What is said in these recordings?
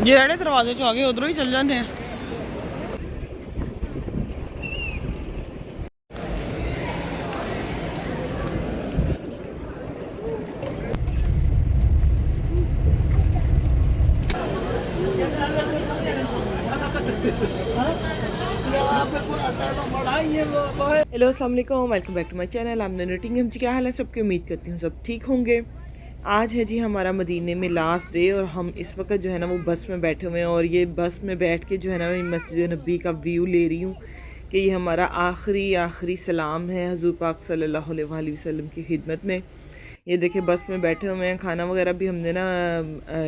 ਜਿਹੜੇ ਦਰਵਾਜ਼ੇ ਚੋਂ ਆ ਗਏ ਉਧਰੋਂ ਹੀ ਚੱਲ ਜਾਂਦੇ ਆ। हेलो अस्सलाम वालेकुम, welcome back to my channel. आमदन रेटिंग हम जी, क्या हाल है सबके? उम्मीद करती हूँ सब ठीक होंगे। आज है जी हमारा मदीने में लास्ट डे और हम इस वक्त जो है ना वो बस में बैठे हुए हैं और ये बस में बैठ के जो है ना मस्जिद नबी का व्यू ले रही हूँ कि ये हमारा आखिरी सलाम है हुज़ूर पाक सल्लल्लाहु अलैहि वसल्लम की खिदमत में। ये देखिए बस में बैठे हुए हैं, खाना वगैरह भी हमने ना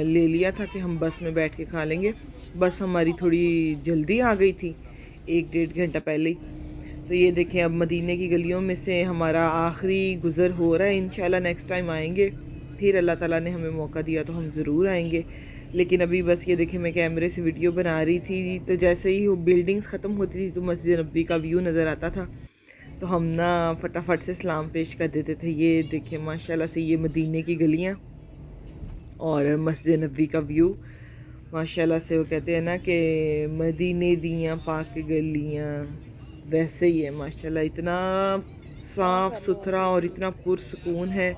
ले लिया था कि हम बस में बैठ के खा लेंगे। बस हमारी थोड़ी जल्दी आ गई थी, 1-1.5 घंटा पहले ही। तो ये देखें अब मदीने की गलियों में से हमारा आखिरी गुज़र हो रहा है। इंशाल्लाह नेक्स्ट टाइम आएंगे, फिर अल्लाह ताला ने हमें मौका दिया तो हम ज़रूर आएंगे। लेकिन अभी बस ये देखें मैं कैमरे से वीडियो बना रही थी तो जैसे ही वो बिल्डिंग्स ख़त्म होती थी तो मस्जिद नबी का व्यू नज़र आता था तो हम ना फटाफट से सलाम पेश कर देते थे। ये देखें माशाल्लाह से ये मदीने की गलियाँ और मस्जिद नबी का व्यू माशाल्लाह से। वो कहते हैं ना कि मदीने दियाँ पाक गलियाँ, वैसे ही है माशाल्लाह। इतना साफ़ सुथरा और इतना पुरसकून है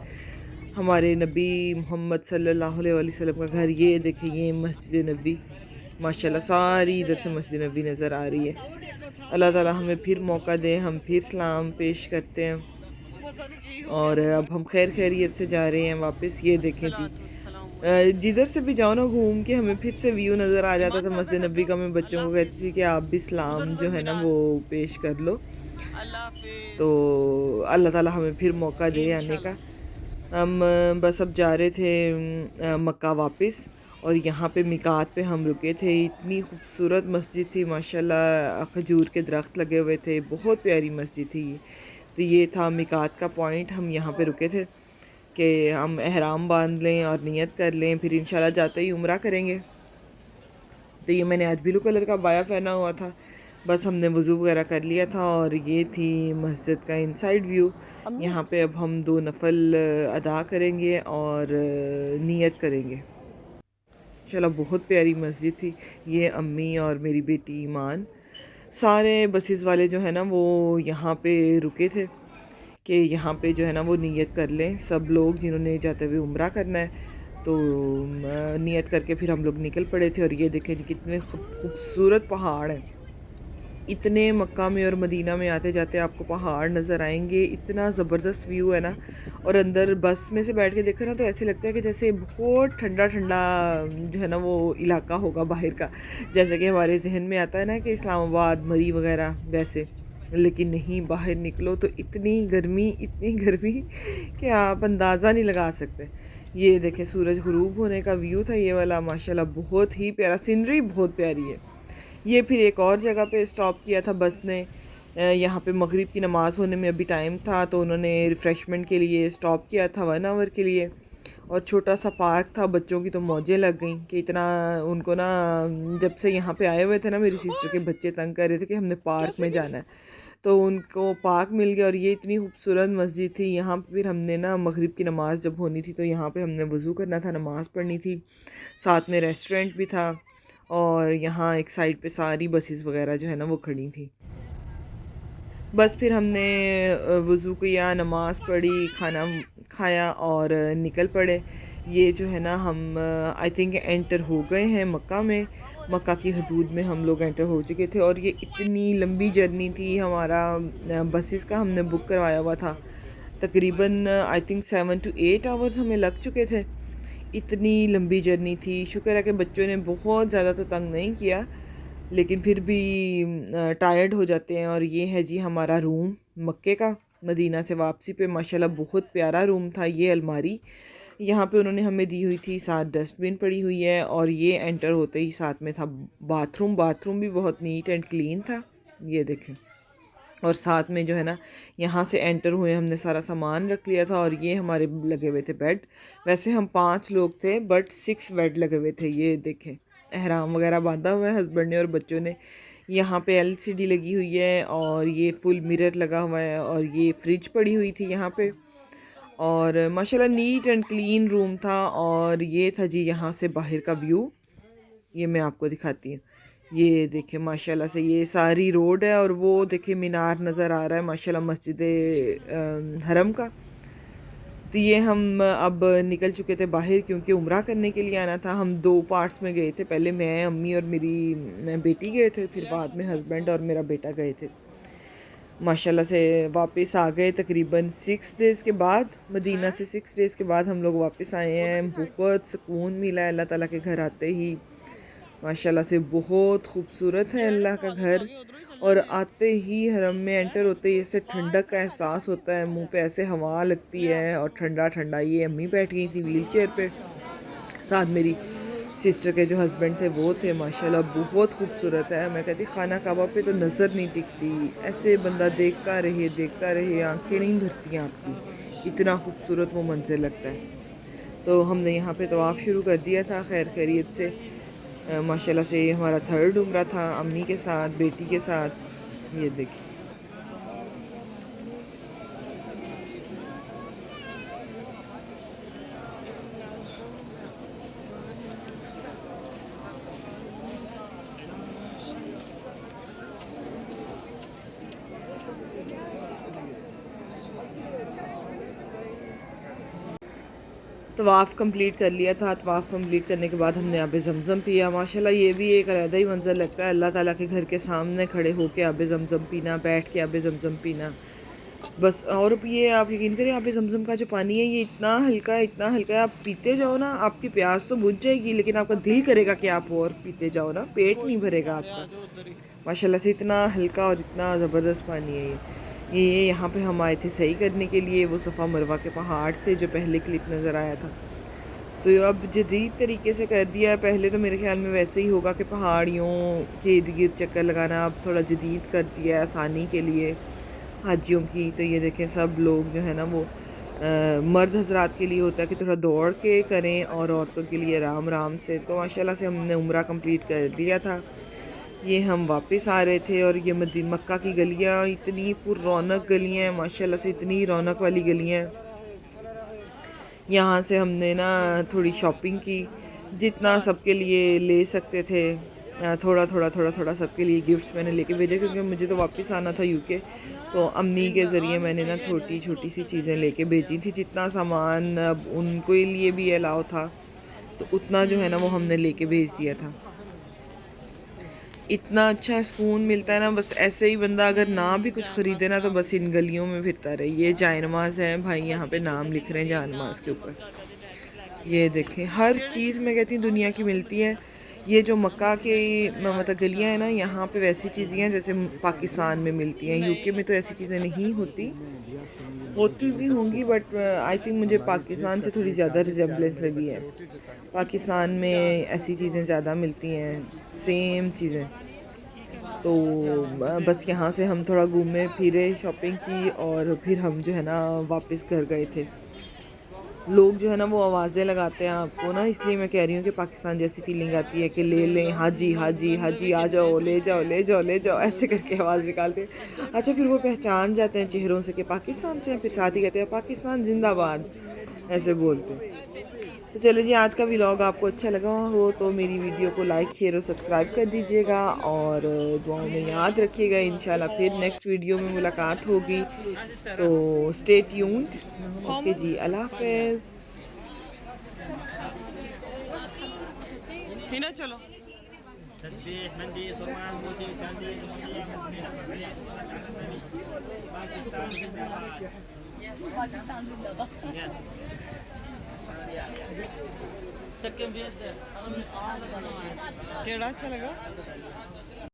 हमारे नबी मोहम्मद सल्लल्लाहु अलैहि वसल्लम का घर। ये देखिए ये मस्जिद नबी माशाल्लाह, सारी इधर से मस्जिद नबी नज़र आ रही है। अल्लाह ताला हमें फिर मौका दे, हम फिर सलाम पेश करते हैं। और अब हम खैर खैरियत से जा रहे हैं वापस। ये देखें जी जिधर से भी जाओ ना घूम के हमें फिर से व्यू नज़र आ जाता था मस्जिद नबी का। मैं बच्चों को कहती थी कि आप भी सलाम जो है ना वो पेश कर लो, तो अल्लाह ताला हमें फिर मौका दे आने का। हम बस अब जा रहे थे मक्का वापस और यहाँ पे मिकात पे हम रुके थे। इतनी खूबसूरत मस्जिद थी माशाल्लाह, खजूर के दरख्त लगे हुए थे, बहुत प्यारी मस्जिद थी। तो ये था मिकात का पॉइंट, हम यहाँ पे रुके थे कि हम एहराम बांध लें और नियत कर लें, फिर इंशाल्लाह जाते ही उम्रा करेंगे। तो ये मैंने आज ब्लू कलर का बाया पहना हुआ था। बस हमने वज़ू वगैरह कर लिया था और ये थी मस्जिद का इनसाइड व्यू। यहाँ पे अब हम 2 नफल अदा करेंगे और नियत करेंगे। चलो बहुत प्यारी मस्जिद थी। ये अम्मी और मेरी बेटी ईमान, सारे बसेस वाले जो है ना वो यहाँ पे रुके थे कि यहाँ पे जो है ना वो नियत कर लें सब लोग जिन्होंने जाते हुए उम्रा करना है। तो नियत करके फिर हम लोग निकल पड़े थे। और ये देखें जी कितने खूबसूरत पहाड़ हैं। इतने मक्का में और मदीना में आते जाते आपको पहाड़ नज़र आएंगे, इतना ज़बरदस्त व्यू है ना। और अंदर बस में से बैठ के देखो ना तो ऐसे लगता है कि जैसे बहुत ठंडा ठंडा जो है ना वो इलाका होगा बाहर का, जैसे कि हमारे जहन में आता है ना कि इस्लामाबाद मरी वगैरह वैसे। लेकिन नहीं, बाहर निकलो तो इतनी गर्मी कि आप अंदाज़ा नहीं लगा सकते। ये देखें सूरज ग़ुरूब होने का व्यू था ये वाला, माशाल्लाह बहुत ही प्यारा, सीनरी बहुत प्यारी है। ये फिर एक और जगह पे स्टॉप किया था बस ने। यहाँ पे मगरिब की नमाज़ होने में अभी टाइम था तो उन्होंने रिफ़्रेशमेंट के लिए स्टॉप किया था 1 आवर के लिए। और छोटा सा पार्क था, बच्चों की तो मौजें लग गई कि इतना उनको ना, जब से यहाँ पे आए हुए थे ना मेरी सिस्टर के बच्चे तंग कर रहे थे कि हमने पार्क में जाना है, तो उनको पार्क मिल गया। और ये इतनी खूबसूरत मस्जिद थी। यहाँ पे फिर हमने ना मगरिब की नमाज़ जब होनी थी तो यहाँ पे हमने वज़ू करना था, नमाज़ पढ़नी थी, साथ में रेस्टोरेंट भी था और यहाँ एक साइड पे सारी बसेस वगैरह जो है ना वो खड़ी थी। बस फिर हमने वज़ू किया, नमाज़ पढ़ी, खाना खाया और निकल पड़े। ये जो है ना हम आई थिंक एंटर हो गए हैं मक्का में। मक्का की हदूद में हम लोग एंटर हो चुके थे और ये इतनी लंबी जर्नी थी। हमारा बसेस का हमने बुक करवाया हुआ था, तकरीबन आई थिंक 7 to 8 आवर्स हमें लग चुके थे। इतनी लंबी जर्नी थी। शुक्र है कि बच्चों ने बहुत ज़्यादा तो तंग नहीं किया, लेकिन फिर भी टायर्ड हो जाते हैं। और ये है जी हमारा रूम मक्के का, मदीना से वापसी पे। माशाल्लाह बहुत प्यारा रूम था। ये अलमारी यहाँ पे उन्होंने हमें दी हुई थी, साथ डस्टबिन पड़ी हुई है और ये एंटर होते ही साथ में था बाथरूम भी बहुत नीट एंड क्लीन था। ये देखें, और साथ में जो है ना यहाँ से एंटर हुए हमने सारा सामान रख लिया था। और ये हमारे लगे हुए थे बेड। वैसे हम 5 लोग थे बट 6 बेड लगे हुए थे। ये देखें एहराम वगैरह बांधा हुआ है हस्बैंड ने और बच्चों ने। यहाँ पे LCD लगी हुई है और ये फुल मिरर लगा हुआ है और ये फ्रिज पड़ी हुई थी यहाँ पे। और माशाल्लाह नीट एंड क्लीन रूम था। और ये था जी यहाँ से बाहर का व्यू, ये मैं आपको दिखाती हूँ। ये देखे माशाल्लाह से ये सारी रोड है और वो देखे मीनार नज़र आ रहा है माशाल्लाह मस्जिद हरम का। तो ये हम अब निकल चुके थे बाहर क्योंकि उम्रा करने के लिए आना था। हम 2 पार्ट्स में गए थे, पहले मैं, अम्मी और मैं बेटी गए थे, फिर बाद में हस्बैंड और मेरा बेटा गए थे। माशाल्लाह से वापस आ गए तकरीबन 6 डेज़ के बाद, मदीना से 6 डेज़ के बाद हम लोग वापस आए हैं। बहुत सुकून मिला है अल्लाह ताला के घर आते ही। माशाल्लाह से बहुत खूबसूरत है अल्लाह का घर। और आते ही हरम में एंटर होते ही ऐसे ठंडक का एहसास होता है, मुंह पे ऐसे हवा लगती है और ठंडा ठंडा। ये अम्मी बैठ गई थी व्हील चेयर पे, साथ मेरी सिस्टर के जो हस्बैंड थे वो थे। माशाल्लाह बहुत खूबसूरत है। मैं कहती खाना काबा पे तो नज़र नहीं टिकती, ऐसे बंदा देखता रहे, आंखें नहीं भरती आपकी, इतना खूबसूरत वो मंजर लगता है। तो हमने यहाँ पे तवाफ़ शुरू कर दिया था खैर खैरियत से। माशाल्लाह से ये हमारा 3rd उम्रा था अम्मी के साथ, बेटी के साथ। ये देखिए तवाफ़ कंप्लीट कर लिया था। तवाफ़ कंप्लीट करने के बाद हमने आब ज़मज़म पिया। माशाल्लाह ये भी एक अलग ही मंज़र लगता है, अल्लाह ताला के घर के सामने खड़े होके आब ज़मज़म पीना, बैठ के आब ज़मज़म पीना बस। और ये आप यकीन करें आब ज़मज़म का जो पानी है ये इतना हल्का है, इतना हल्का है, आप पीते जाओ ना आपकी प्यास तो बुझ जाएगी, लेकिन आपका दिल करेगा कि आप और पीते जाओ ना, पेट नहीं भरेगा आपका। माशाल्लाह से इतना हल्का और इतना ज़बरदस्त पानी है ये यहाँ पे हम आए थे सही करने के लिए। वो सफ़ा मरवा के पहाड़ थे जो पहले क्लिप नज़र आया था, तो अब जदीद तरीके से कर दिया है। पहले तो मेरे ख्याल में वैसे ही होगा कि पहाड़ियों के इर्द गिर्द चक्कर लगाना, अब थोड़ा जदीद कर दिया है आसानी के लिए हाजियों की। तो ये देखें सब लोग जो है ना वो मर्द हजरात के लिए होता है कि थोड़ा दौड़ के करें और औरतों के लिए आराम आराम से। तो माशाल्लाह से हमने उम्रा कंप्लीट कर लिया था। ये हम वापस आ रहे थे और ये मक्का की गलियाँ इतनी पुररौनक गलियाँ हैं माशाल्लाह से, इतनी रौनक वाली गलियाँ हैं। यहाँ से हमने ना थोड़ी शॉपिंग की, जितना सबके लिए ले सकते थे, थोड़ा थोड़ा सबके लिए गिफ्ट्स मैंने लेके भेजे क्योंकि मुझे तो वापस आना था यूके। तो अम्मी के ज़रिए मैंने ना छोटी छोटी सी चीज़ें लेके भेजी थी, जितना सामान अब उनके लिए भी अलाउ था तो उतना जो है ना वो हमने लेके भेज दिया था। इतना अच्छा सुकून मिलता है ना, बस ऐसे ही बंदा अगर ना भी कुछ ख़रीदे ना तो बस इन गलियों में फिरता रहे। ये जाए नमाज है भाई, यहाँ पे नाम लिख रहे हैं जाए नमाज के ऊपर। ये देखें हर चीज़ मैं कहती हूँ दुनिया की मिलती है। ये जो मक्का के मतलब गलियाँ हैं ना, यहाँ पे वैसी चीज़ें हैं जैसे पाकिस्तान में मिलती हैं। यूके में तो ऐसी चीज़ें नहीं होती भी होंगी, बट आई थिंक मुझे पाकिस्तान से थोड़ी ज़्यादा रिजेम्बलेंस लगी है। पाकिस्तान में ऐसी चीज़ें ज़्यादा मिलती हैं, सेम चीज़ें। तो बस यहाँ से हम थोड़ा घूमे फिरे, शॉपिंग की और फिर हम जो है ना वापस घर गए थे। लोग जो है ना वो आवाज़ें लगाते हैं आपको ना, इसलिए मैं कह रही हूँ कि पाकिस्तान जैसी फीलिंग आती है कि ले लें, हाजी हाजी हाजी आ जाओ, ले जाओ ले जाओ ले जाओ, ऐसे करके आवाज़ निकालते हैं। अच्छा फिर वो पहचान जाते हैं चेहरों से कि पाकिस्तान से हैं, फिर साथ ही कहते हैं पाकिस्तान जिंदाबाद, ऐसे बोलते हैं। तो चलो जी, आज का व्लॉग आपको अच्छा लगा हो तो मेरी वीडियो को लाइक शेयर और सब्सक्राइब कर दीजिएगा और दुआओं में याद रखिएगा। इंशाल्लाह फिर नेक्स्ट वीडियो में मुलाकात होगी, तो स्टे ट्यून्ड। ओके जी, अल्लाह हाफ़िज़। चलो तस्बीह मंदी सुरमा मोती चांदी पाकिस्तान जिंदाबाद। केड़ा अच्छा लगा।